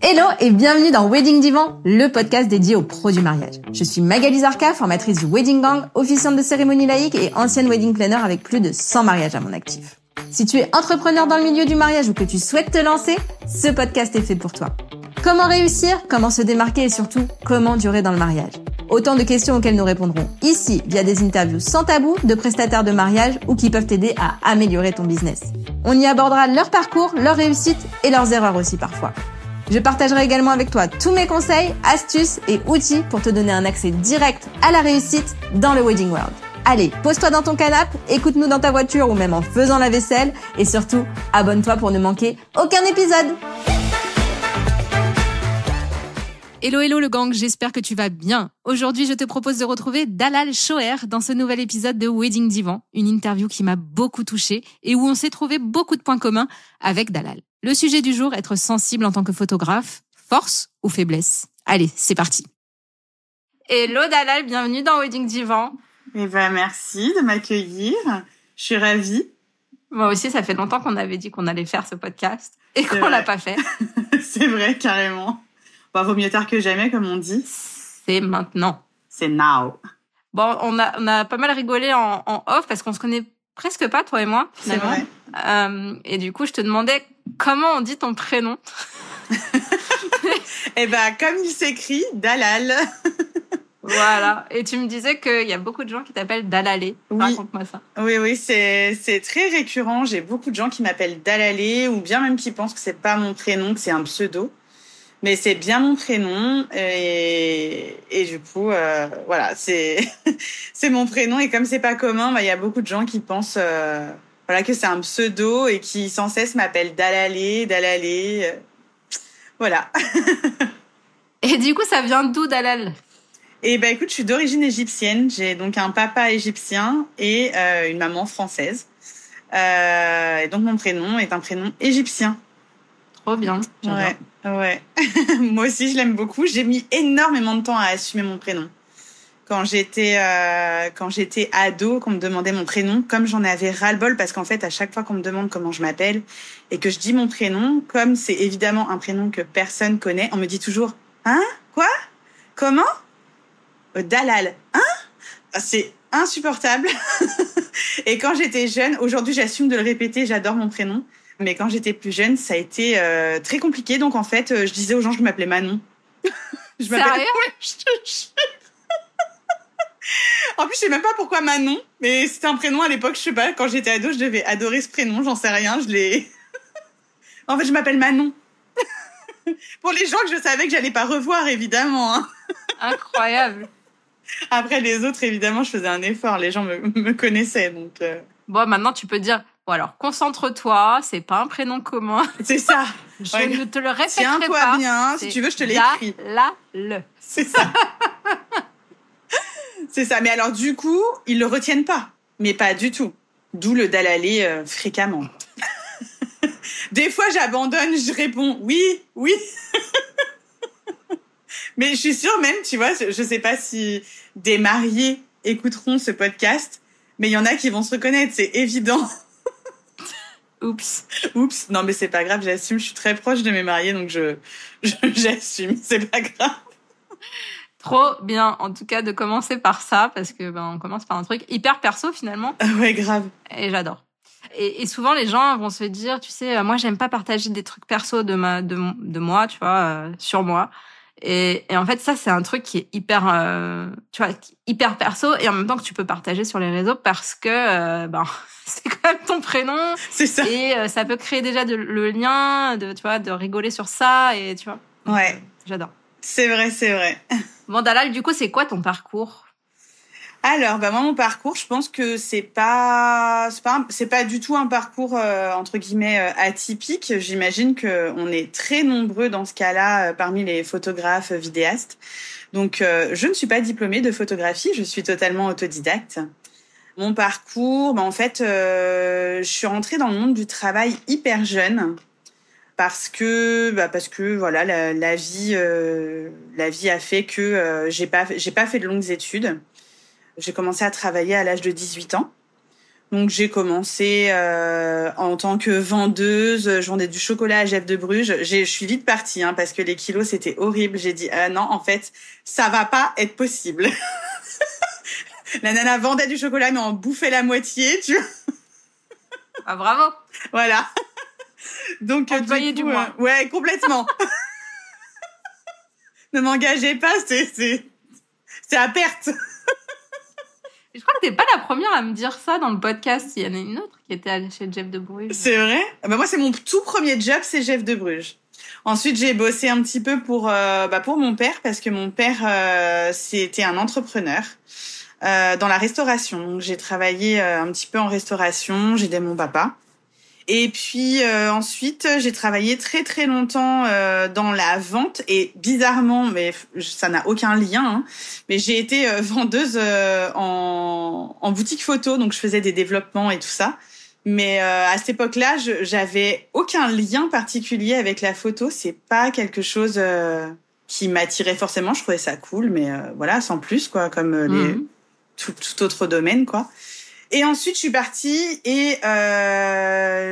Hello et bienvenue dans Wedding Divan, le podcast dédié aux pros du mariage. Je suis Magali Zarka, formatrice du Wedding Gang, officiante de cérémonie laïque et ancienne wedding planner avec plus de 100 mariages à mon actif. Si tu es entrepreneur dans le milieu du mariage ou que tu souhaites te lancer, ce podcast est fait pour toi. Comment réussir, comment se démarquer et surtout, comment durer dans le mariage? Autant de questions auxquelles nous répondrons ici via des interviews sans tabou de prestataires de mariage ou qui peuvent t'aider à améliorer ton business. On y abordera leur parcours, leurs réussites et leurs erreurs aussi parfois. Je partagerai également avec toi tous mes conseils, astuces et outils pour te donner un accès direct à la réussite dans le Wedding World. Allez, pose-toi dans ton canapé, écoute-nous dans ta voiture ou même en faisant la vaisselle et surtout, abonne-toi pour ne manquer aucun épisode. Hello le gang, j'espère que tu vas bien. Aujourd'hui, je te propose de retrouver Dalal Shoher dans ce nouvel épisode de Wedding Divan, une interview qui m'a beaucoup touchée et où on s'est trouvé beaucoup de points communs avec Dalal. Le sujet du jour, être sensible en tant que photographe, force ou faiblesse? Allez, c'est parti. Hello Dalal, bienvenue dans Wedding Divan. Eh ben, merci de m'accueillir. Je suis ravie. Moi aussi, ça fait longtemps qu'on avait dit qu'on allait faire ce podcast et qu'on l'a pas fait. C'est vrai, carrément. Bon, vaut mieux tard que jamais, comme on dit. C'est maintenant. C'est now. Bon, on a pas mal rigolé en off parce qu'on se connaît presque pas, toi et moi, finalement. C'est vrai. Et du coup, je te demandais comment on dit ton prénom. Eh ben, comme il s'écrit, Dalal. Voilà. Et tu me disais qu'il y a beaucoup de gens qui t'appellent Dalalé. Oui. Raconte-moi ça. Oui, c'est très récurrent. J'ai beaucoup de gens qui m'appellent Dalalé ou bien même qui pensent que c'est pas mon prénom, que c'est un pseudo. Mais c'est bien mon prénom et du coup, voilà, c'est mon prénom. Et comme c'est pas commun, bah, y a beaucoup de gens qui pensent voilà, que c'est un pseudo et qui sans cesse m'appellent Dalalé. Voilà. Et du coup, ça vient d'où, Dalal? Et ben écoute, je suis d'origine égyptienne. J'ai donc un papa égyptien et une maman française. Et donc mon prénom est un prénom égyptien. Trop bien. Ouais. Moi aussi, je l'aime beaucoup. J'ai mis énormément de temps à assumer mon prénom. Quand j'étais ado, qu'on me demandait mon prénom, comme j'en avais ras-le-bol, parce qu'en fait, à chaque fois qu'on me demande comment je m'appelle et que je dis mon prénom, comme c'est évidemment un prénom que personne connaît, on me dit toujours « Hein? Quoi? Comment? Dalal. Hein? » C'est insupportable. Et quand j'étais jeune, aujourd'hui, j'assume de le répéter, j'adore mon prénom. Mais quand j'étais plus jeune, ça a été très compliqué. Donc, en fait, je disais aux gens que je m'appelais Manon. Sérieux? Ouais, je te jure. En plus, je sais même pas pourquoi Manon. Mais c'était un prénom à l'époque, je sais pas. Quand j'étais ado, je devais adorer ce prénom. J'en sais rien. En fait, je m'appelle Manon. Pour les gens que je savais que j'allais pas revoir, évidemment. Hein. Incroyable. Après, les autres, évidemment, je faisais un effort. Les gens me connaissaient. Donc, Bon, maintenant, tu peux dire... Bon, alors, concentre-toi, c'est pas un prénom commun. C'est ça. Je ne te le répéterai pas. Tiens-toi bien, si tu veux, je te l'écris. Dalal. C'est ça. C'est ça. Mais alors, du coup, ils le retiennent pas. Mais pas du tout. D'où le dalalé fréquemment. Des fois, j'abandonne, je réponds oui. Mais je suis sûre même, tu vois, je sais pas si des mariés écouteront ce podcast, mais il y en a qui vont se reconnaître, c'est évident. Oups. Non, mais c'est pas grave, j'assume. Je suis très proche de mes mariés, donc j'assume. C'est pas grave. Trop bien, en tout cas, de commencer par ça, parce que on commence par un truc hyper perso, finalement. Ouais, grave. Et j'adore. Et souvent, les gens vont se dire, tu sais, moi, j'aime pas partager des trucs perso de moi, tu vois, sur moi. Et en fait, ça, c'est un truc qui est hyper, tu vois, hyper perso et en même temps que tu peux partager sur les réseaux parce que, c'est quand même ton prénom. C'est ça. Et ça peut créer déjà le lien, tu vois, de rigoler sur ça et tu vois. Ouais. J'adore. C'est vrai. Bon, Dalal, du coup, c'est quoi ton parcours? Alors, moi, mon parcours, je pense que c'est pas du tout un parcours entre guillemets atypique. J'imagine que on est très nombreux dans ce cas-là parmi les photographes vidéastes. Donc, je ne suis pas diplômée de photographie, je suis totalement autodidacte. Mon parcours, en fait, je suis rentrée dans le monde du travail hyper jeune. Parce que voilà, la vie a fait que j'ai pas fait de longues études. J'ai commencé à travailler à l'âge de 18 ans. Donc j'ai commencé en tant que vendeuse, je vendais du chocolat à Jeff de Bruges. Je suis vite partie parce que les kilos c'était horrible. J'ai dit non, en fait, ça va pas être possible. La nana vendait du chocolat mais en bouffait la moitié, tu vois. Ah bravo. Voilà. Donc employé du mois. Ouais, complètement. Ne m'engagez pas, c'est à perte. Je crois que t'es pas la première à me dire ça dans le podcast. Il y en a une autre qui était allée chez Jeff de Bruges. C'est vrai? Moi, c'est mon tout premier job, c'est Jeff de Bruges. Ensuite, j'ai bossé un petit peu pour mon père, parce que mon père, c'était un entrepreneur dans la restauration. Donc, j'ai travaillé un petit peu en restauration, j'ai aidé mon papa. Et puis ensuite, j'ai travaillé très très longtemps dans la vente et bizarrement, mais ça n'a aucun lien, mais j'ai été vendeuse en boutique photo, donc je faisais des développements et tout ça. Mais à cette époque-là, j'avais aucun lien particulier avec la photo. C'est pas quelque chose qui m'attirait forcément. Je trouvais ça cool, mais voilà, sans plus quoi, comme tout autre domaine quoi. Et ensuite, je suis partie et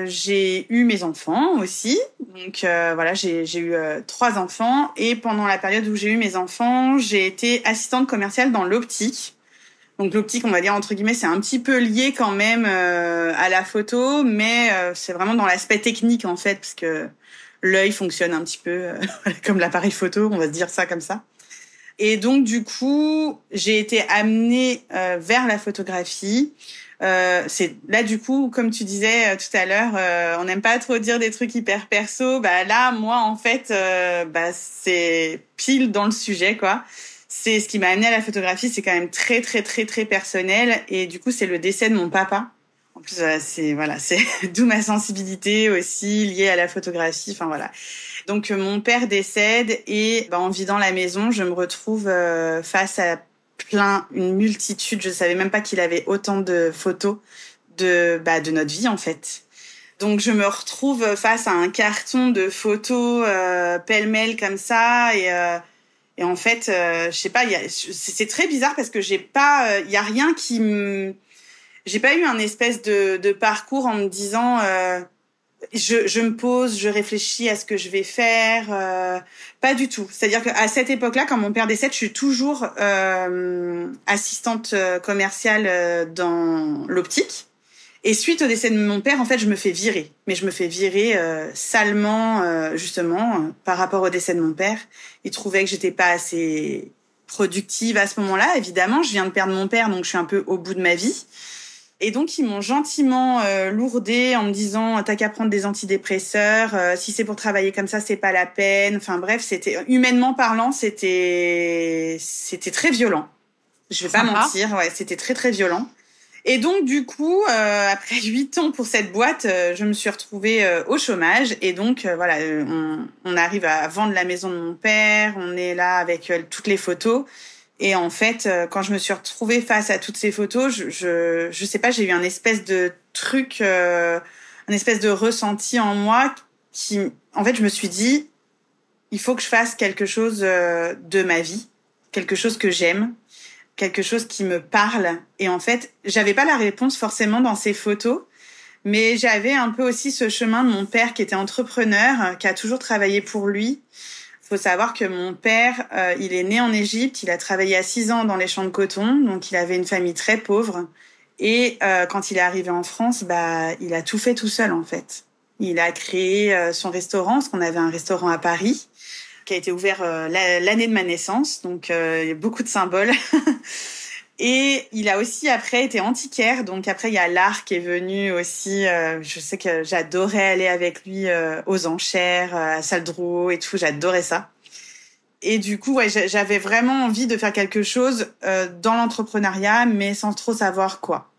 j'ai eu mes enfants aussi. Donc voilà, j'ai eu 3 enfants. Et pendant la période où j'ai eu mes enfants, j'ai été assistante commerciale dans l'optique. Donc l'optique, on va dire entre guillemets, c'est un petit peu lié quand même à la photo, mais c'est vraiment dans l'aspect technique en fait, parce que l'œil fonctionne un petit peu comme l'appareil photo, on va se dire ça comme ça. Et donc du coup, j'ai été amenée vers la photographie. C'est là du coup, comme tu disais tout à l'heure, on n'aime pas trop dire des trucs hyper perso. Là, moi en fait, c'est pile dans le sujet quoi. C'est ce qui m'a amenée à la photographie. C'est quand même très très très très personnel. Et du coup, c'est le décès de mon papa. En plus, c'est d'où ma sensibilité aussi liée à la photographie. Enfin voilà. Donc mon père décède et en vidant la maison, je me retrouve face à une multitude. Je savais même pas qu'il avait autant de photos de notre vie en fait. Donc je me retrouve face à un carton de photos pêle-mêle comme ça et en fait je sais pas, c'est très bizarre parce que j'ai pas y a rien qui j'ai pas eu un espèce de parcours en me disant je me pose, je réfléchis à ce que je vais faire, pas du tout. C'est-à-dire qu'à cette époque-là, quand mon père décède, je suis toujours assistante commerciale dans l'optique. Et suite au décès de mon père, en fait, je me fais virer. Mais je me fais virer salement, justement, par rapport au décès de mon père. Il trouvait que j'étais pas assez productive à ce moment-là. Évidemment, je viens de perdre mon père, donc je suis un peu au bout de ma vie. Et donc, ils m'ont gentiment lourdé en me disant « t'as qu'à prendre des antidépresseurs, si c'est pour travailler comme ça, c'est pas la peine ». Enfin bref, c'était humainement parlant, c'était très violent. Je vais pas mentir, ouais, c'était très très violent. Et donc, du coup, après 8 ans pour cette boîte, je me suis retrouvée au chômage. Et donc, voilà, on arrive à vendre la maison de mon père, on est là avec toutes les photos. Et en fait, quand je me suis retrouvée face à toutes ces photos, je sais pas, j'ai eu un espèce de truc, un espèce de ressenti en moi qui, en fait, je me suis dit, il faut que je fasse quelque chose de ma vie, quelque chose que j'aime, quelque chose qui me parle. Et en fait, j'avais pas la réponse forcément dans ces photos, mais j'avais un peu aussi ce chemin de mon père qui était entrepreneur, qui a toujours travaillé pour lui. Faut savoir que mon père, il est né en Égypte, il a travaillé à 6 ans dans les champs de coton, donc il avait une famille très pauvre. Et quand il est arrivé en France, il a tout fait tout seul en fait. Il a créé son restaurant, parce qu'on avait un restaurant à Paris, qui a été ouvert l'année de ma naissance, donc il y a beaucoup de symboles. Et il a aussi après été antiquaire, donc après il y a l'art qui est venu aussi. Je sais que j'adorais aller avec lui aux enchères, à Salle Drouot et tout, j'adorais ça. Et du coup, ouais, j'avais vraiment envie de faire quelque chose dans l'entrepreneuriat, mais sans trop savoir quoi.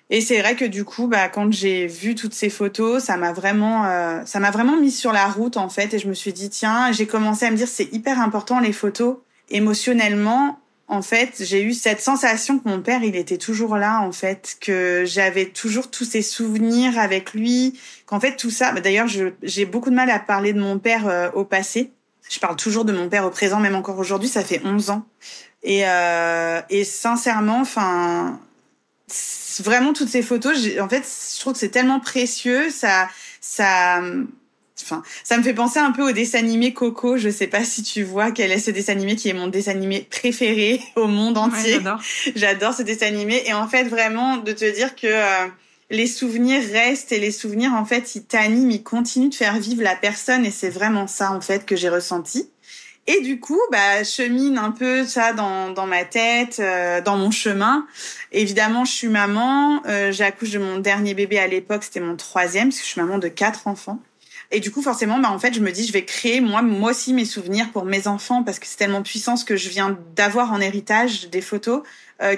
Et c'est vrai que du coup, quand j'ai vu toutes ces photos, ça m'a vraiment mise sur la route en fait. Et je me suis dit tiens, j'ai commencé à me dire c'est hyper important les photos émotionnellement. En fait, j'ai eu cette sensation que mon père, il était toujours là, en fait, que j'avais toujours tous ces souvenirs avec lui, qu'en fait, tout ça, d'ailleurs, j'ai beaucoup de mal à parler de mon père au passé. Je parle toujours de mon père au présent, même encore aujourd'hui, ça fait 11 ans. Et sincèrement, enfin, vraiment toutes ces photos, en fait, je trouve que c'est tellement précieux. Enfin, ça me fait penser un peu au dessin animé Coco. Je sais pas si tu vois quel est ce dessin animé qui est mon dessin animé préféré au monde entier. Ouais, j'adore. J'adore ce dessin animé. Et en fait, vraiment, de te dire que les souvenirs restent et les souvenirs, en fait, ils t'animent, ils continuent de faire vivre la personne. Et c'est vraiment ça, en fait, que j'ai ressenti. Et du coup, chemine un peu ça dans ma tête, dans mon chemin. Évidemment, je suis maman. J'accouche de mon dernier bébé à l'époque. C'était mon 3e, parce que je suis maman de 4 enfants. Et du coup, forcément, en fait, je me dis, je vais créer moi aussi mes souvenirs pour mes enfants parce que c'est tellement puissant ce que je viens d'avoir en héritage des photos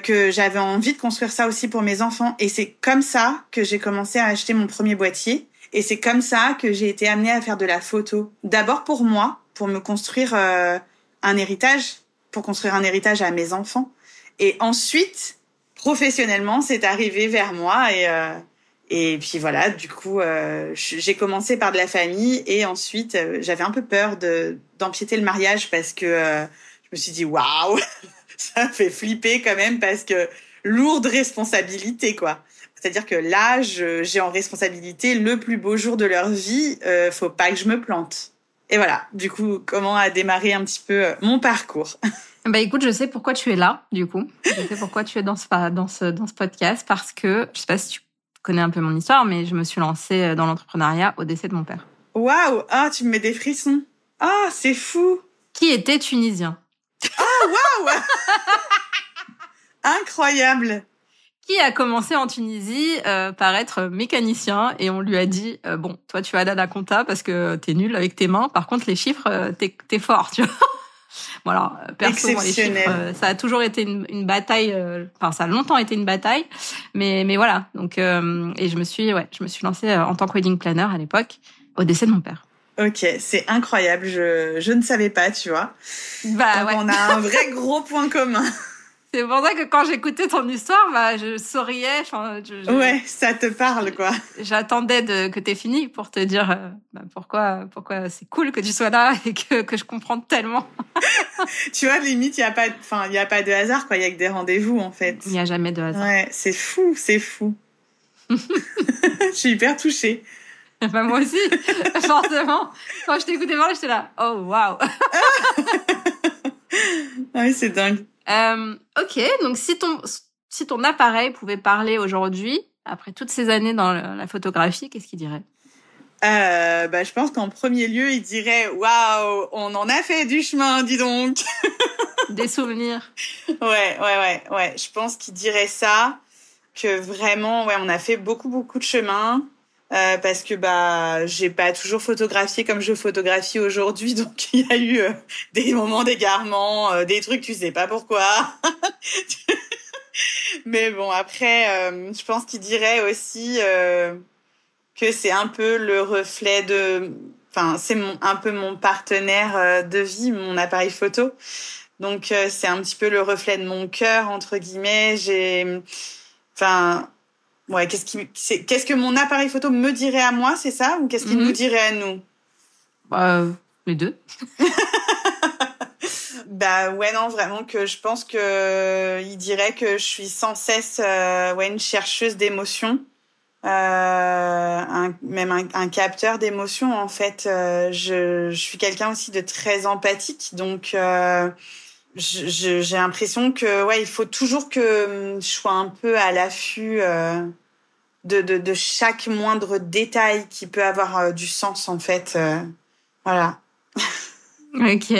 que j'avais envie de construire ça aussi pour mes enfants. Et c'est comme ça que j'ai commencé à acheter mon premier boîtier. Et c'est comme ça que j'ai été amenée à faire de la photo. D'abord pour moi, pour me construire un héritage, pour construire un héritage à mes enfants. Et ensuite, professionnellement, c'est arrivé vers moi et puis voilà, du coup, j'ai commencé par de la famille et ensuite, j'avais un peu peur d'empiéter le mariage parce que je me suis dit, waouh, ça me fait flipper quand même parce que lourde responsabilité, quoi. C'est-à-dire que là, j'ai en responsabilité le plus beau jour de leur vie, faut pas que je me plante. Et voilà, du coup, comment a démarré un petit peu mon parcours. Écoute, je sais pourquoi tu es là, du coup. Je sais pourquoi tu es dans ce podcast parce que, je sais pas si tu connais un peu mon histoire, mais je me suis lancée dans l'entrepreneuriat au décès de mon père. Waouh, ah, tu me mets des frissons. Ah, c'est fou. Qui était tunisien. Ah, waouh. Incroyable. Qui a commencé en Tunisie par être mécanicien et on lui a dit bon, toi tu vas aller à la compta parce que t'es nul avec tes mains, par contre les chiffres t'es fort, tu vois. Bon alors perso moi, les chiffres ça a toujours été une bataille, ça a longtemps été une bataille, mais voilà donc et je me suis lancée en tant que wedding planner à l'époque au décès de mon père. Ok, c'est incroyable, je ne savais pas, tu vois. Donc, ouais. on a un vrai gros point commun. C'est pour ça que quand j'écoutais ton histoire, je souriais. Ouais, ça te parle, quoi. J'attendais que t'aies fini pour te dire pourquoi c'est cool que tu sois là et que je comprends tellement. Tu vois, limite, il y a pas de hasard, quoi. Il y a que des rendez-vous, en fait. Il n'y a jamais de hasard. Ouais, c'est fou. Je suis hyper touchée. Moi aussi, forcément. Quand je t'écoutais parler, j'étais là. Oh, waouh. Ouais, c'est dingue. Ok, donc si ton appareil pouvait parler aujourd'hui, après toutes ces années dans la photographie, qu'est-ce qu'il dirait? Je pense qu'en premier lieu, il dirait waouh, on en a fait du chemin, dis donc. Des souvenirs. Ouais. Je pense qu'il dirait ça, que vraiment, ouais, on a fait beaucoup de chemin. Parce que j'ai pas toujours photographié comme je photographie aujourd'hui, donc il y a eu des moments d'égarement, des trucs tu sais pas pourquoi. Mais bon, après je pense qu'il dirait aussi que c'est un peu le reflet c'est un peu mon partenaire de vie, mon appareil photo. Donc c'est un petit peu le reflet de mon cœur entre guillemets. Ouais, qu'est-ce que mon appareil photo me dirait à moi, c'est ça? Ou qu'est-ce qu'il nous dirait à nous? Les deux. Ouais, non, vraiment que je pense que il dirait que je suis sans cesse une chercheuse d'émotions. Même un capteur d'émotions, en fait. Je suis quelqu'un aussi de très empathique, donc j'ai l'impression que il faut toujours que je sois un peu à l'affût de chaque moindre détail qui peut avoir du sens, en fait. Voilà. Ok.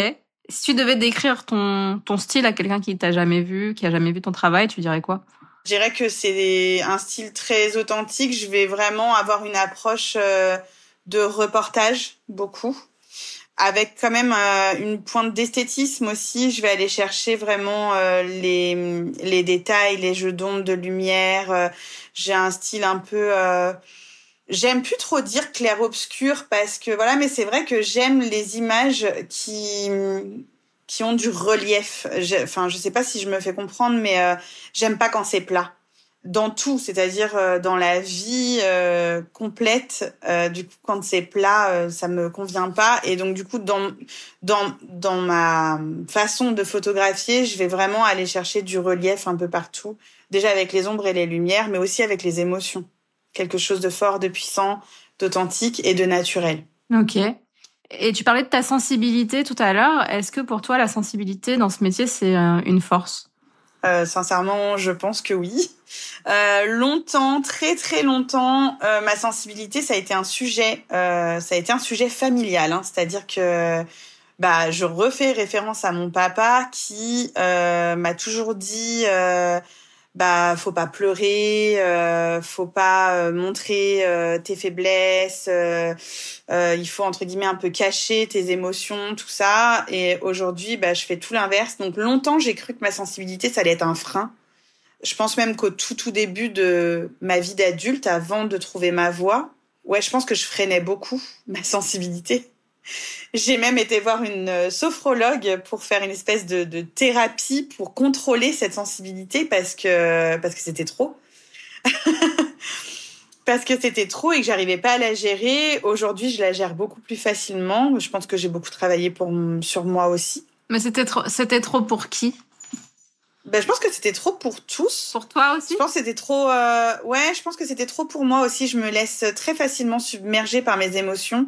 Si tu devais décrire ton style à quelqu'un qui t'a jamais vu, qui a jamais vu ton travail, tu dirais quoi? Je dirais que c'est un style très authentique. Je vais vraiment avoir une approche de reportage, beaucoup. Avec quand même une pointe d'esthétisme aussi. Je vais aller chercher vraiment les détails, les jeux d'ombre, de lumière. J'ai un style un peu... J'aime plus trop dire clair-obscur parce que voilà, mais c'est vrai que j'aime les images qui ont du relief. Je sais pas si je me fais comprendre, mais j'aime pas quand c'est plat. Dans tout, c'est-à-dire dans la vie complète, du coup quand c'est plat, ça me convient pas, et donc du coup dans ma façon de photographier, je vais vraiment aller chercher du relief un peu partout. déjà avec les ombres et les lumières, mais aussi avec les émotions. Quelque chose de fort, de puissant, d'authentique et de naturel. Ok. Et tu parlais de ta sensibilité tout à l'heure. Est-ce que pour toi, la sensibilité dans ce métier, c'est une force ? Sincèrement, je pense que oui. Longtemps, très très longtemps, ma sensibilité, ça a été un sujet familial. C'est-à-dire que je refais référence à mon papa qui m'a toujours dit faut pas pleurer, faut pas montrer tes faiblesses, il faut entre guillemets un peu cacher tes émotions, tout ça. Et aujourd'hui, je fais tout l'inverse. Donc longtemps, j'ai cru que ma sensibilité, ça allait être un frein. Je pense même qu'au tout début de ma vie d'adulte, avant de trouver ma voie, je pense que je freinais beaucoup ma sensibilité. J'ai même été voir une sophrologue pour faire une espèce de thérapie pour contrôler cette sensibilité parce que c'était trop. Parce que c'était trop et que j'arrivais pas à la gérer. Aujourd'hui, je la gère beaucoup plus facilement. Je pense que j'ai beaucoup travaillé sur moi aussi. Mais c'était trop pour qui ? Je pense que c'était trop pour tous. Pour toi aussi ? Je pense que c'était trop. Je pense que c'était trop pour moi aussi. Je me laisse très facilement submerger par mes émotions.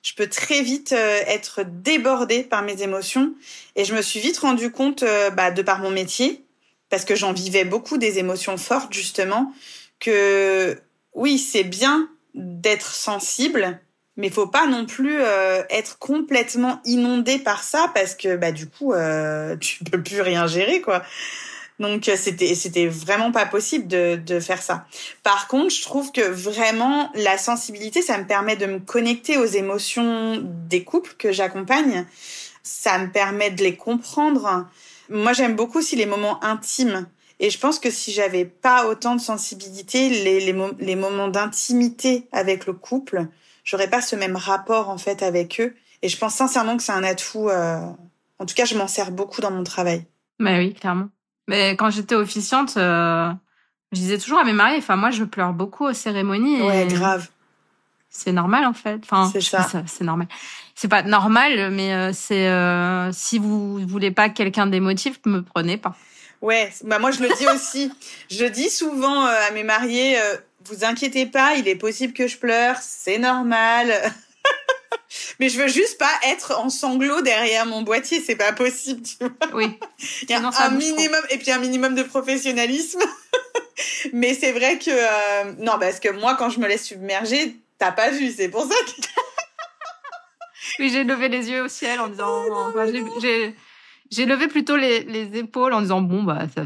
Je peux très vite être débordée par mes émotions. Et je me suis vite rendu compte, de par mon métier, parce que j'en vivais beaucoup des émotions fortes, justement, que oui, c'est bien d'être sensible, mais il faut pas non plus être complètement inondé par ça, parce que du coup, tu peux plus rien gérer, quoi. Donc c'était vraiment pas possible de faire ça. Par contre, je trouve que vraiment la sensibilité, ça me permet de me connecter aux émotions des couples que j'accompagne. Ça me permet de les comprendre. Moi, j'aime beaucoup aussi les moments intimes. Et je pense que si j'avais pas autant de sensibilité, les moments d'intimité avec le couple, j'aurais pas ce même rapport en fait avec eux. Et je pense sincèrement que c'est un atout. En tout cas, je m'en sers beaucoup dans mon travail. Oui, clairement. Mais quand j'étais officiante, je disais toujours à mes mariés, moi, je pleure beaucoup aux cérémonies. Ouais, grave. C'est normal, en fait. C'est ça. C'est normal. C'est pas normal, mais si vous voulez pas quelqu'un d'émotif, me prenez pas. Ouais, moi, je le dis aussi. Je dis souvent à mes mariés, vous inquiétez pas, il est possible que je pleure, c'est normal. Mais je veux juste pas être en sanglots derrière mon boîtier, c'est pas possible, tu vois. Oui. Il y a un minimum, et puis un minimum de professionnalisme. Mais c'est vrai que, non, parce que moi, quand je me laisse submerger, t'as pas vu, c'est pour ça que... Oui, j'ai levé les yeux au ciel en disant, j'ai levé plutôt les épaules en disant,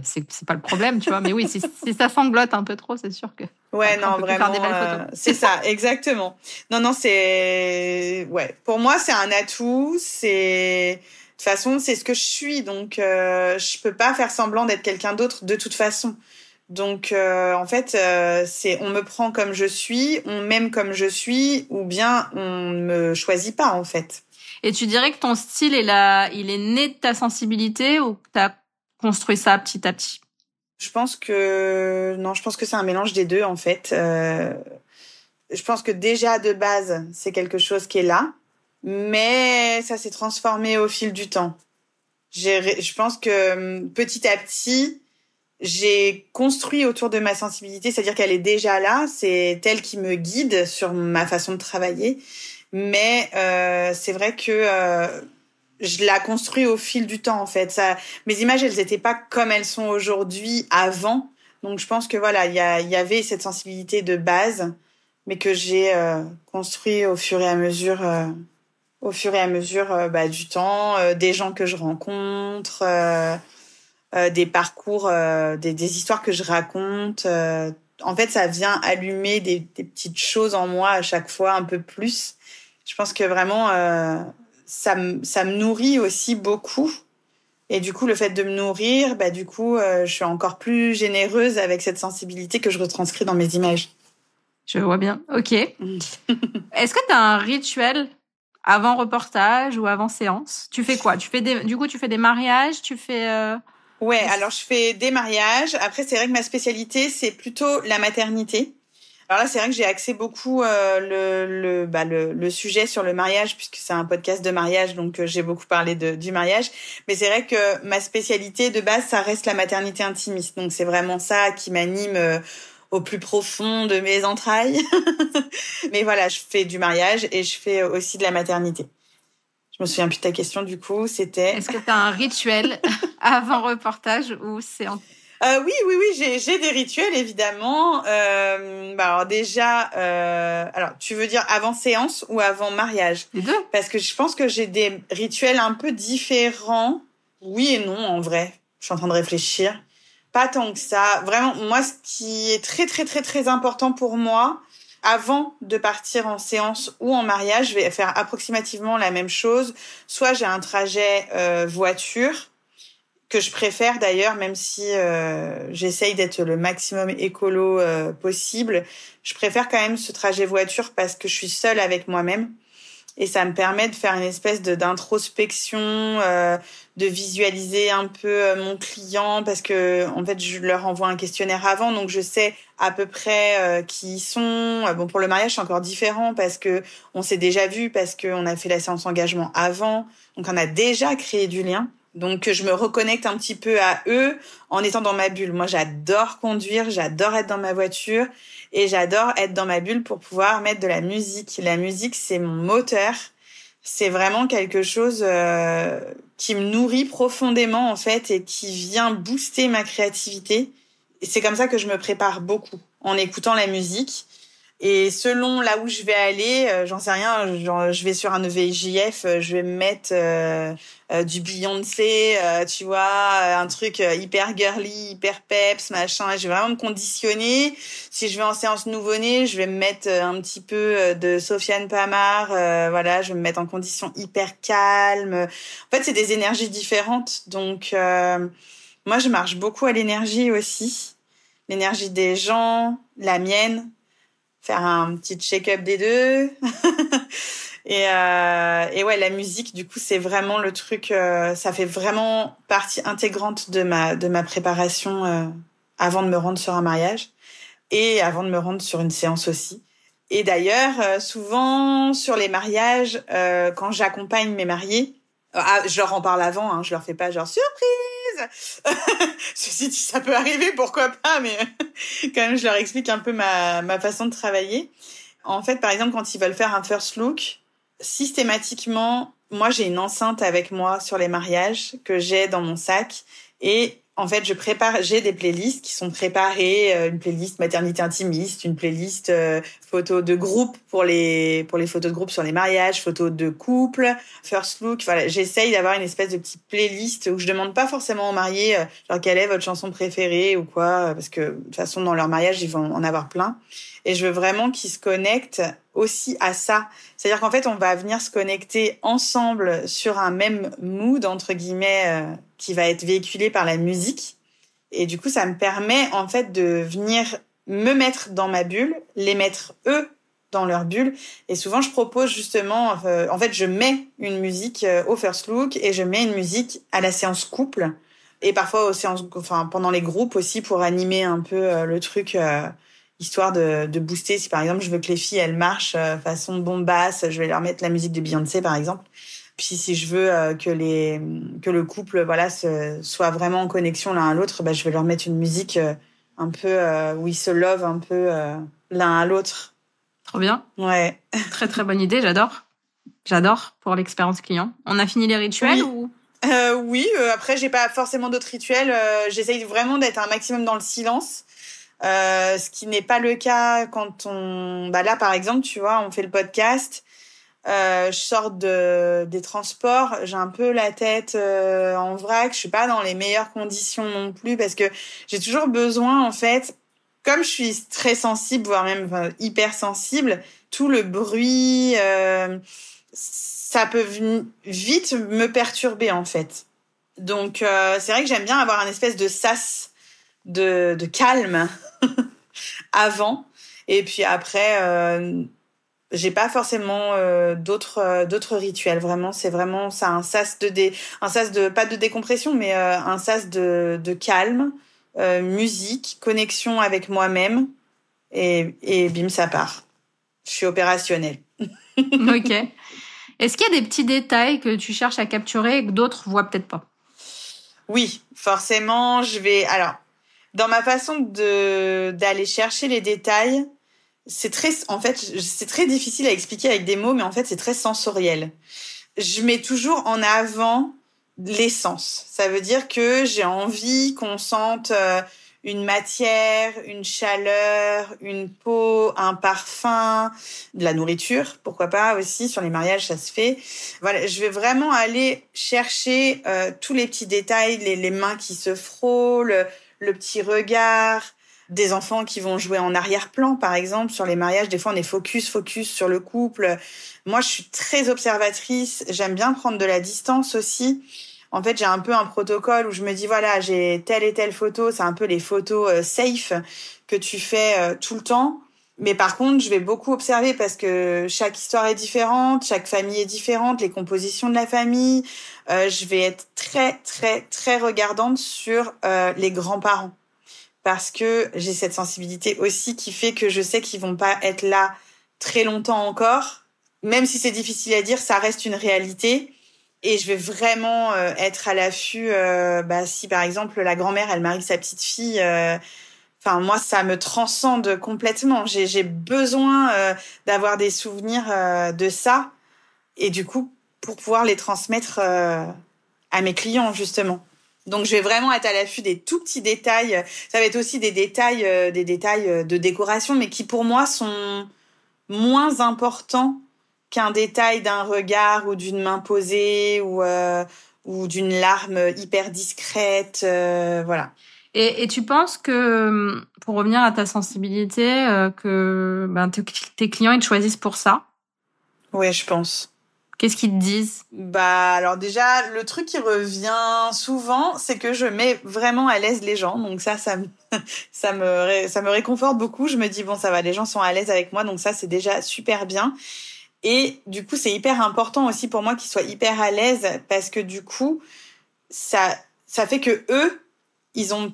c'est pas le problème, tu vois. Mais oui, si ça sanglote un peu trop, c'est sûr que... Ouais, après, non, on peut vraiment, faire des belles photos. C'est ça, exactement. Non, c'est... Ouais, pour moi, c'est un atout, De toute façon, c'est ce que je suis, donc je peux pas faire semblant d'être quelqu'un d'autre de toute façon. Donc, en fait, on me prend comme je suis, on m'aime comme je suis, ou bien on ne me choisit pas, en fait. Et tu dirais que ton style, il est né de ta sensibilité ou que t'as construit ça petit à petit ? Je pense que c'est un mélange des deux, en fait. Je pense que déjà, de base, c'est quelque chose qui est là, mais ça s'est transformé au fil du temps. Je pense que petit à petit, j'ai construit autour de ma sensibilité, c'est-à-dire qu'elle est déjà là, c'est elle qui me guide sur ma façon de travailler. Mais c'est vrai que je la construis au fil du temps, en fait. Mes images, elles étaient pas comme elles sont aujourd'hui avant. Donc je pense que voilà, il y avait cette sensibilité de base, mais que j'ai construit au fur et à mesure du temps, des gens que je rencontre, des parcours, des histoires que je raconte. En fait, ça vient allumer des petites choses en moi à chaque fois un peu plus. Je pense que vraiment, ça me nourrit aussi beaucoup. Et du coup, le fait de me nourrir, je suis encore plus généreuse avec cette sensibilité que je retranscris dans mes images. Je vois bien. Ok. Est-ce que tu as un rituel avant reportage ou avant séance ? Tu fais quoi ? Tu fais des mariages ? Tu fais... Ouais, alors je fais des mariages. Après, c'est vrai que ma spécialité, c'est plutôt la maternité. Alors là, c'est vrai que j'ai axé beaucoup le sujet sur le mariage, puisque c'est un podcast de mariage, donc j'ai beaucoup parlé du mariage. Mais c'est vrai que ma spécialité de base, ça reste la maternité intimiste. Donc c'est vraiment ça qui m'anime au plus profond de mes entrailles. Mais voilà, je fais du mariage et je fais aussi de la maternité. Je me souviens plus de ta question, du coup, c'était... Est-ce que tu as un rituel avant reportage ou c'est... Oui, j'ai des rituels, évidemment. Alors déjà, alors tu veux dire avant séance ou avant mariage? Les deux. Parce que je pense que j'ai des rituels un peu différents. Oui et non, en vrai. Je suis en train de réfléchir. Pas tant que ça. Vraiment, moi, ce qui est très, très, très, très important pour moi, avant de partir en séance ou en mariage, je vais faire approximativement la même chose. Soit j'ai un trajet voiture, que je préfère d'ailleurs, même si j'essaye d'être le maximum écolo possible. Je préfère quand même ce trajet voiture parce que je suis seule avec moi-même. Et ça me permet de faire une espèce d'introspection, de visualiser un peu mon client parce que en fait je leur envoie un questionnaire avant, donc je sais à peu près qui ils sont. Bon, pour le mariage c'est encore différent parce que on s'est déjà vu, parce que on a fait la séance engagement avant, donc on a déjà créé du lien. Donc je me reconnecte un petit peu à eux en étant dans ma bulle. Moi j'adore conduire, j'adore être dans ma voiture. Et j'adore être dans ma bulle pour pouvoir mettre de la musique. La musique, c'est mon moteur. C'est vraiment quelque chose qui me nourrit profondément, en fait, et qui vient booster ma créativité. Et c'est comme ça que je me prépare beaucoup, en écoutant la musique. Et selon là où je vais aller, j'en sais rien, genre, je vais sur un EVJF, je vais me mettre du Beyoncé, tu vois, un truc hyper girly, hyper peps, machin. Je vais vraiment me conditionner. Si je vais en séance nouveau-né, je vais me mettre un petit peu de Sofiane Pamart. Voilà, je vais me mettre en condition hyper calme. En fait, c'est des énergies différentes. Donc, moi, je marche beaucoup à l'énergie aussi. L'énergie des gens, la mienne. Faire un petit check-up des deux. Et ouais, la musique, du coup, c'est vraiment le truc, ça fait vraiment partie intégrante de ma préparation avant de me rendre sur un mariage et avant de me rendre sur une séance aussi. Et d'ailleurs, souvent sur les mariages, quand j'accompagne mes mariés, je leur en parle avant, hein, je leur fais pas genre surprise. Ceci dit, ça peut arriver, pourquoi pas, mais quand même, je leur explique un peu ma façon de travailler. En fait, par exemple, quand ils veulent faire un first look, systématiquement, moi, j'ai une enceinte avec moi sur les mariages que j'ai dans mon sac. Et en fait, j'ai des playlists qui sont préparées, une playlist maternité intimiste, une playlist photos de groupe pour les photos de groupe sur les mariages, photos de couple, first look. Voilà, j'essaye d'avoir une espèce de petite playlist où je demande pas forcément aux mariés genre quelle est votre chanson préférée ou quoi, parce que de toute façon dans leur mariage ils vont en avoir plein. Et je veux vraiment qu'ils se connectent aussi à ça. C'est-à-dire qu'en fait, on va venir se connecter ensemble sur un même mood, entre guillemets, qui va être véhiculé par la musique. Et du coup, ça me permet, en fait, de venir me mettre dans ma bulle, les mettre, eux, dans leur bulle. Et souvent, je propose justement... en fait, je mets une musique au first look et je mets une musique à la séance couple. Et parfois, pendant les groupes aussi, pour animer un peu le truc... histoire de booster. Si par exemple je veux que les filles elles marchent façon bombasse, je vais leur mettre la musique de Beyoncé par exemple. Puis si je veux que le couple voilà soit vraiment en connexion l'un à l'autre, je vais leur mettre une musique un peu où ils se love un peu l'un à l'autre. Trop bien. Ouais. Très très bonne idée, j'adore pour l'expérience client. On a fini les rituels ou oui, après j'ai pas forcément d'autres rituels, j'essaye vraiment d'être un maximum dans le silence. Ce qui n'est pas le cas quand là par exemple tu vois on fait le podcast, je sors des transports, j'ai un peu la tête en vrac, je suis pas dans les meilleures conditions non plus parce que j'ai toujours besoin en fait, comme je suis très sensible voire même hyper sensible, tout le bruit ça peut vite me perturber en fait. Donc c'est vrai que j'aime bien avoir un espèce de sas de calme avant, et puis après j'ai pas forcément d'autres rituels. Vraiment c'est vraiment ça, un sas de pas de décompression mais un sas de calme, musique, connexion avec moi-même, et bim, ça part. Je suis opérationnelle. Ok. Est-ce qu'il y a des petits détails que tu cherches à capturer et que d'autres voient peut-être pas? Oui, forcément, alors, dans ma façon d'aller chercher les détails, c'est très difficile à expliquer avec des mots, mais en fait, c'est très sensoriel. Je mets toujours en avant l'essence. Ça veut dire que j'ai envie qu'on sente une matière, une chaleur, une peau, un parfum, de la nourriture, pourquoi pas aussi, sur les mariages, ça se fait. Voilà, je vais vraiment aller chercher tous les petits détails, les mains qui se frôlent, le petit regard, des enfants qui vont jouer en arrière-plan, par exemple, sur les mariages. Des fois, on est focus sur le couple. Moi, je suis très observatrice. J'aime bien prendre de la distance aussi. En fait, j'ai un peu un protocole où je me dis, voilà, j'ai telle et telle photo. C'est un peu les photos safe que tu fais tout le temps. Mais par contre, je vais beaucoup observer parce que chaque histoire est différente, chaque famille est différente, les compositions de la famille. Je vais être très, très, très regardante sur les grands-parents. Parce que j'ai cette sensibilité aussi qui fait que je sais qu'ils vont pas être là très longtemps encore. Même si c'est difficile à dire, ça reste une réalité. Et je vais vraiment être à l'affût. Si par exemple la grand-mère elle marie sa petite fille, moi ça me transcende complètement. J'ai besoin d'avoir des souvenirs de ça. Et du coup pour pouvoir les transmettre à mes clients justement. Donc, je vais vraiment être à l'affût des tout petits détails. Ça va être aussi des détails de décoration, mais qui pour moi sont moins importants qu'un détail d'un regard ou d'une main posée ou d'une larme hyper discrète. Voilà. Et tu penses que, pour revenir à ta sensibilité, que tes clients ils te choisissent pour ça? Oui, je pense. Qu'est-ce qu'ils te disent? Alors déjà, le truc qui revient souvent, c'est que je mets vraiment à l'aise les gens. Donc ça me réconforte beaucoup. Je me dis, bon, ça va, les gens sont à l'aise avec moi. Donc ça, c'est déjà super bien. Et du coup, c'est hyper important aussi pour moi qu'ils soient hyper à l'aise parce que du coup, ça fait que eux, ils ont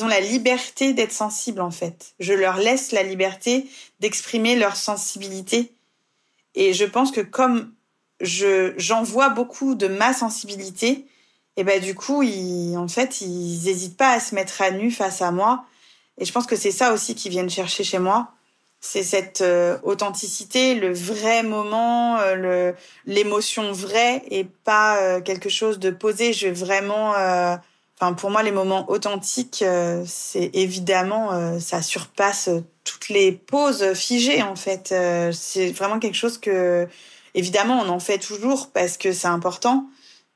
la liberté d'être sensibles, en fait. Je leur laisse la liberté d'exprimer leur sensibilité. Et je pense que comme j'envoie beaucoup de ma sensibilité, et du coup, ils hésitent pas à se mettre à nu face à moi. Et je pense que c'est ça aussi qu'ils viennent chercher chez moi. C'est cette authenticité, le vrai moment, l'émotion vraie et pas quelque chose de posé. Je vais vraiment... pour moi, les moments authentiques, c'est évidemment... ça surpasse toutes les poses figées, en fait. C'est vraiment quelque chose que... Évidemment, on en fait toujours parce que c'est important.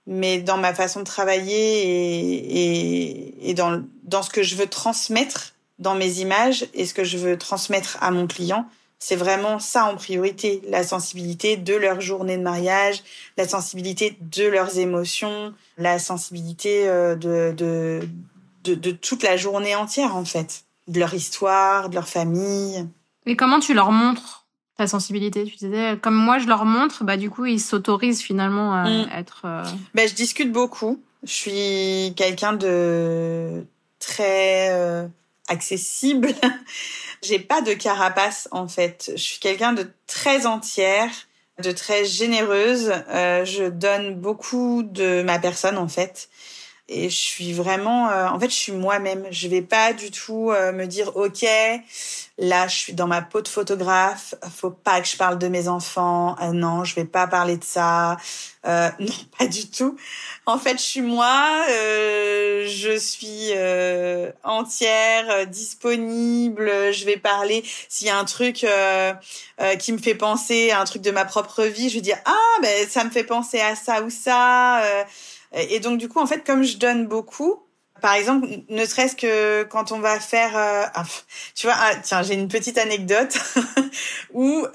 Mais dans ma façon de travailler et dans ce que je veux transmettre dans mes images et ce que je veux transmettre à mon client, c'est vraiment ça en priorité, la sensibilité de leur journée de mariage, la sensibilité de leurs émotions, la sensibilité de toute la journée entière en fait, de leur histoire, de leur famille. Et comment tu leur montres ta sensibilité? Tu disais, comme moi je leur montre, du coup ils s'autorisent finalement à être... je discute beaucoup. Je suis quelqu'un de très... accessible. J'ai pas de carapace en fait. Je suis quelqu'un de très entière, de très généreuse. Je donne beaucoup de ma personne en fait. Et je suis vraiment... je suis moi-même. Je vais pas du tout me dire « Ok, là, je suis dans ma peau de photographe. Faut pas que je parle de mes enfants. Non, je vais pas parler de ça. » Non, pas du tout. En fait, je suis moi. Je suis entière, disponible. Je vais parler. S'il y a un truc qui me fait penser à un truc de ma propre vie, je vais dire « Ah, ça me fait penser à ça ou ça. » Et donc, du coup, en fait, comme je donne beaucoup, par exemple, ne serait-ce que quand on va faire... tu vois, tiens, j'ai une petite anecdote où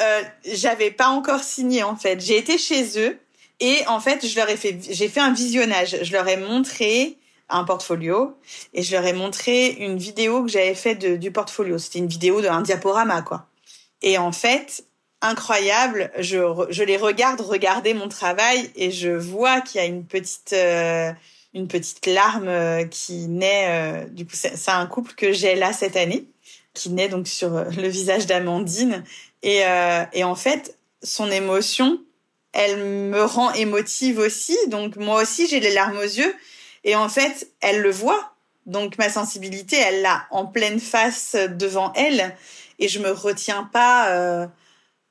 j'avais pas encore signé, en fait. J'ai été chez eux et, en fait, j'ai fait un visionnage. Je leur ai montré un portfolio et je leur ai montré une vidéo que j'avais faite du portfolio. C'était une vidéo d'un diaporama, quoi. Et en fait... incroyable, je les regarde regarder mon travail et je vois qu'il y a une petite larme qui naît. Du coup, c'est un couple que j'ai là cette année. qui naît donc sur le visage d'Amandine. Et en fait, son émotion, elle me rend émotive aussi. Donc moi aussi, j'ai les larmes aux yeux. Et en fait, elle le voit. Donc ma sensibilité, elle l'a en pleine face devant elle. Et je me retiens pas.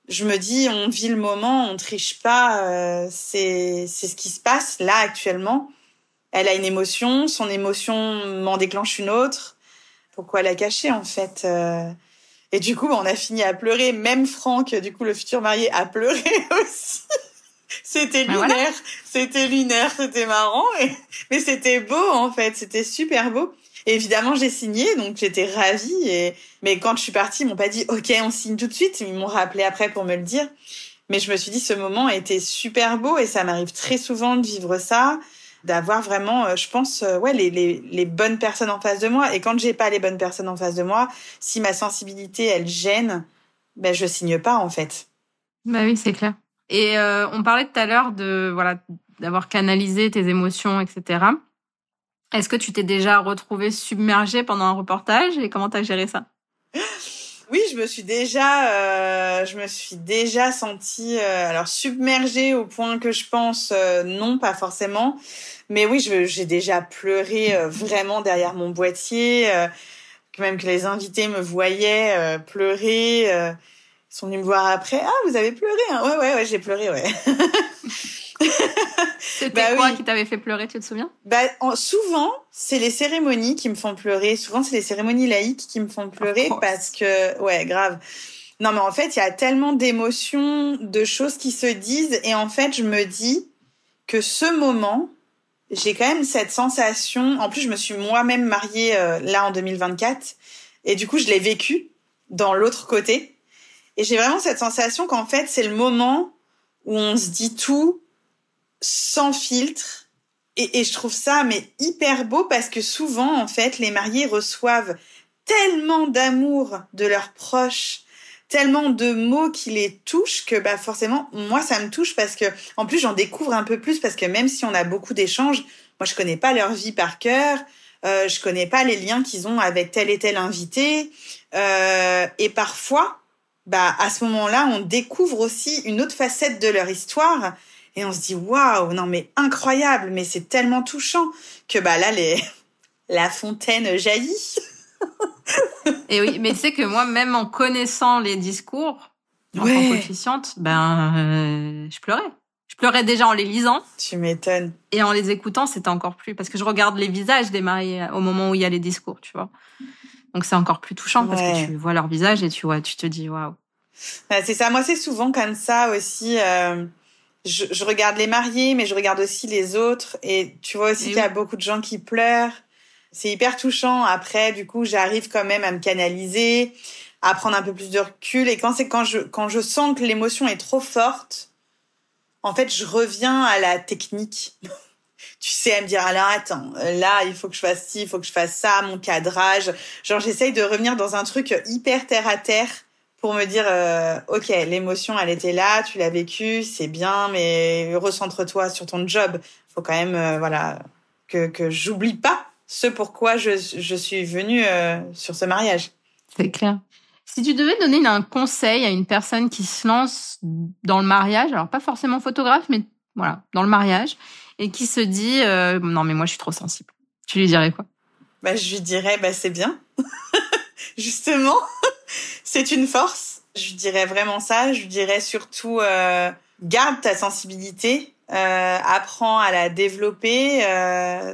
Je me dis, on vit le moment, on triche pas. C'est ce qui se passe là actuellement. Elle a une émotion, son émotion m'en déclenche une autre. Pourquoi la cacher en fait Et du coup, on a fini à pleurer. Même Franck, du coup, le futur marié, a pleuré aussi. C'était lunaire, voilà. C'était lunaire, c'était marrant. Mais c'était beau en fait, c'était super beau. Et évidemment, j'ai signé, donc j'étais ravie. Mais quand je suis partie, ils m'ont pas dit « Ok, on signe tout de suite ». Ils m'ont rappelé après pour me le dire. Mais je me suis dit, ce moment était super beau et ça m'arrive très souvent de vivre ça, d'avoir vraiment, je pense, les bonnes personnes en face de moi. Et quand j'ai pas les bonnes personnes en face de moi, si ma sensibilité, elle gêne, ben je signe pas en fait. Bah oui, c'est clair. Et on parlait tout à l'heure d'avoir canalisé tes émotions, etc. Est-ce que tu t'es déjà retrouvée submergée pendant un reportage et comment t'as géré ça? Oui, je me suis déjà sentie alors submergée au point que je pense non, pas forcément, mais oui, j'ai déjà pleuré vraiment derrière mon boîtier, même que les invités me voyaient pleurer, ils sont venus me voir après. Ah, vous avez pleuré hein? Ouais, j'ai pleuré, ouais. C'était quoi qui t'avait fait pleurer, tu te souviens? Souvent, c'est les cérémonies qui me font pleurer. Souvent, c'est les cérémonies laïques qui me font pleurer parce que, ouais, grave. Non, mais en fait, il y a tellement d'émotions, de choses qui se disent. Et en fait, je me dis que ce moment, j'ai quand même cette sensation. En plus, je me suis moi-même mariée là en 2024. Et du coup, je l'ai vécu dans l'autre côté. Et j'ai vraiment cette sensation qu'en fait, c'est le moment où on se dit tout sans filtre. Et je trouve ça mais hyper beau parce que souvent, en fait, les mariés reçoivent tellement d'amour de leurs proches, tellement de mots qui les touchent que forcément, moi, ça me touche parce que, en plus, j'en découvre un peu plus parce que même si on a beaucoup d'échanges, moi, je connais pas leur vie par cœur, je connais pas les liens qu'ils ont avec tel et tel invité. Et parfois, à ce moment-là, on découvre aussi une autre facette de leur histoire. Et on se dit, waouh, non mais incroyable, mais c'est tellement touchant que là, la fontaine jaillit. Et oui, mais tu sais que moi, même en connaissant les discours, en tant qu'officiante, je pleurais. Je pleurais déjà en les lisant. Tu m'étonnes. Et en les écoutant, c'était encore plus, parce que je regarde les visages des mariés au moment où il y a les discours, tu vois. Donc c'est encore plus touchant parce que tu vois leur visage et tu te dis, waouh. C'est ça, moi c'est souvent comme ça aussi. Je regarde les mariés, mais je regarde aussi les autres. Et tu vois aussi qu'il y a beaucoup de gens qui pleurent. C'est hyper touchant. Après, du coup, j'arrive quand même à me canaliser, à prendre un peu plus de recul. Et quand je sens que l'émotion est trop forte, en fait, je reviens à la technique. Tu sais, à me dire, alors attends, là, il faut que je fasse ci, il faut que je fasse ça, mon cadrage. Genre, j'essaye de revenir dans un truc hyper terre à terre. Pour me dire, ok, l'émotion, elle était là, tu l'as vécue, c'est bien, mais recentre-toi sur ton job. Faut quand même, que j'oublie pas ce pourquoi je suis venue sur ce mariage. C'est clair. Si tu devais donner un conseil à une personne qui se lance dans le mariage, alors pas forcément photographe, mais voilà, dans le mariage, et qui se dit, non mais moi je suis trop sensible, tu lui dirais quoi? Je lui dirais, c'est bien. Justement. C'est une force. Je dirais vraiment ça. Je dirais surtout garde ta sensibilité, apprends à la développer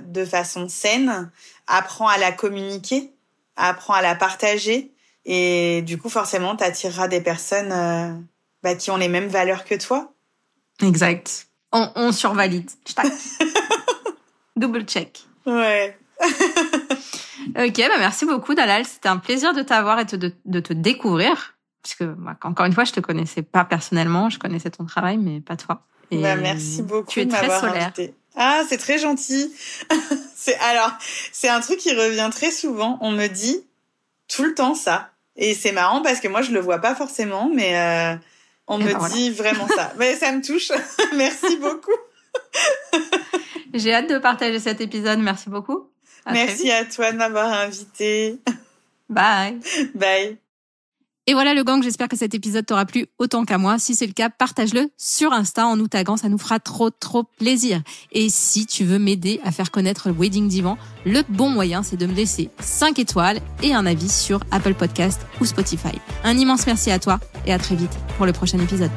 de façon saine, apprends à la communiquer, apprends à la partager et du coup forcément t'attireras des personnes qui ont les mêmes valeurs que toi. Exact. On survalide. Double check. Ouais. Ok, merci beaucoup Dalal. C'était un plaisir de t'avoir et de te découvrir. Parce que, encore une fois, je te connaissais pas personnellement. Je connaissais ton travail, mais pas toi. Et merci beaucoup de m'avoir invité. Ah, c'est très gentil. C'est un truc qui revient très souvent. On me dit tout le temps ça. Et c'est marrant parce que moi, je le vois pas forcément, mais on me dit vraiment ça. Mais ça me touche. Merci beaucoup. J'ai hâte de partager cet épisode. Merci beaucoup. Merci à toi de m'avoir invité. Bye. Bye. Et voilà le gang, j'espère que cet épisode t'aura plu autant qu'à moi. Si c'est le cas, partage-le sur Insta en nous taguant, ça nous fera trop plaisir. Et si tu veux m'aider à faire connaître le Wedding Divan, le bon moyen, c'est de me laisser 5 étoiles et un avis sur Apple Podcast ou Spotify. Un immense merci à toi et à très vite pour le prochain épisode.